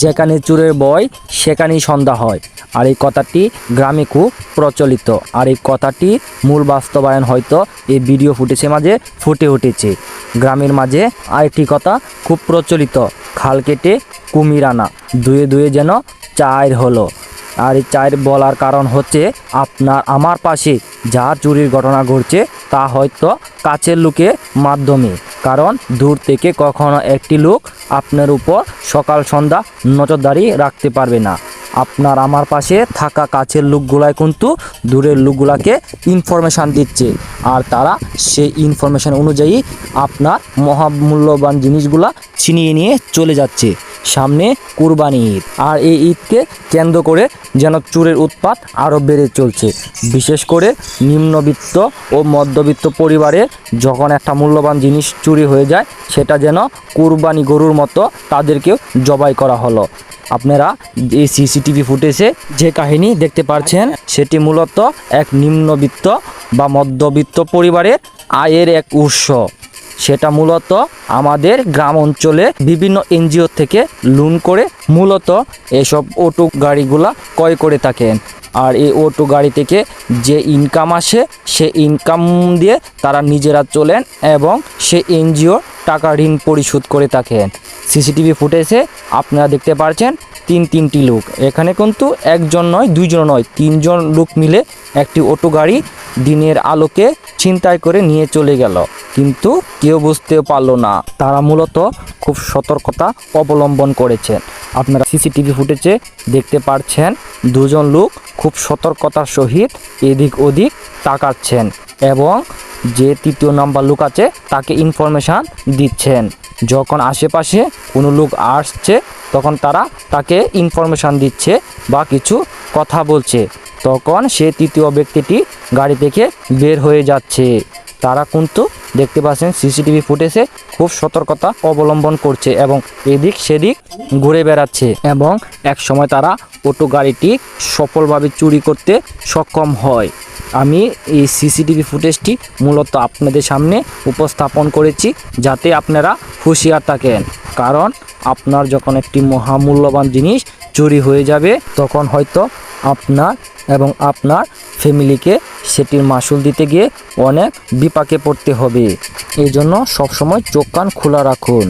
যেখানে চোরের ভয় সেখানেই সন্ধ্যা হয়। আর এই কথাটি গ্রামে খুব প্রচলিত। আর এই কথাটির মূল বাস্তবায়ন হয়তো এই ভিডিও ফুটেজের মাঝে ফুটে উঠেছে। গ্রামের মাঝে আরেকটি কথা খুব প্রচলিত, খাল কেটে কুমির আনা, দুয়ে দুয়ে যেন চার হলো। আর এই চার বলার কারণ হচ্ছে আপনার আমার পাশে যা চুরির ঘটনা ঘটছে তা হয়তো কাছের লোকের মাধ্যমে, কারণ দূর থেকে কখনো একটি লোক আপনার উপর সকাল সন্ধ্যা নজরদারি রাখতে পারবে না। আপনার আমার পাশে থাকা কাছের লোকগুলাই কিন্তু দূরের লোকগুলাকে ইনফরমেশান দিচ্ছে, আর তারা সেই ইনফরমেশান অনুযায়ী আপনার মহামূল্যবান জিনিসগুলা ছিনিয়ে নিয়ে চলে যাচ্ছে। সামনে কুরবানি ঈদ, আর এই ঈদকে কেন্দ্র করে যেন চোরের উৎপাত আরও বেড়ে চলছে। বিশেষ করে নিম্নবিত্ত ও মধ্যবিত্ত পরিবারে যখন একটা মূল্যবান জিনিস চুরি হয়ে যায়, সেটা যেন কুরবানি গরুর মতো তাদেরকেও জবাই করা হলো। আপনারা এই সিসিটিভি ফুটেজে যে কাহিনী দেখতে পাচ্ছেন সেটি মূলত এক নিম্নবিত্ত বা মধ্যবিত্ত পরিবারের আয়ের এক উৎস। সেটা মূলত আমাদের গ্রাম অঞ্চলে বিভিন্ন এনজিও থেকে লোন করে মূলত এসব অটো গাড়িগুলা ক্রয় করে থাকেন। আর এই অটো গাড়ি থেকে যে ইনকাম আসে সে ইনকাম দিয়ে তারা নিজেরা চলেন এবং সে এনজিও টাকা ঋণ পরিশোধ করে থাকেন। সিসিটিভি ফুটেজে আপনারা দেখতে পাচ্ছেন তিনটি লোক, এখানে কিন্তু একজন নয় দুইজন নয় তিনজন লোক মিলে একটি অটো গাড়ি দিনের আলোকে ছিনতাই করে নিয়ে চলে গেল, কিন্তু কেউ বুঝতেও পারলো না। তারা মূলত খুব সতর্কতা অবলম্বন করেছেন। আপনারা সিসিটিভি ফুটেজে দেখতে পাচ্ছেন দুজন লোক খুব সতর্কতার সহিত এদিক ওদিক তাকাচ্ছেন এবং যে তৃতীয় নাম্বার লোক আছে তাকে ইনফরমেশান দিচ্ছেন। যখন আশেপাশে কোনো লোক আসছে তখন তারা তাকে ইনফরমেশান দিচ্ছে বা কিছু কথা বলছে, তখন সে তৃতীয় ব্যক্তিটি গাড়ি থেকে বের হয়ে যাচ্ছে। তারা কিন্তু দেখতে পাচ্ছেন সিসিটিভি ফুটেজে খুব সতর্কতা অবলম্বন করছে এবং এদিক সেদিক ঘুরে বেড়াচ্ছে এবং এক সময় তারা অটো গাড়িটি সফলভাবে চুরি করতে সক্ষম হয়। আমি এই সিসিটিভি ফুটেজটি মূলত আপনাদের সামনে উপস্থাপন করেছি যাতে আপনারা হুঁশিয়ার থাকেন, কারণ আপনার যখন একটি মহামূল্যবান জিনিস চুরি হয়ে যাবে তখন হয়তো আপনার এবং আপনার ফ্যামিলিকে সেটির মাসুল দিতে গিয়ে অনেক বিপাকে পড়তে হবে। এই জন্য সবসময় চোখ কান খোলা রাখুন।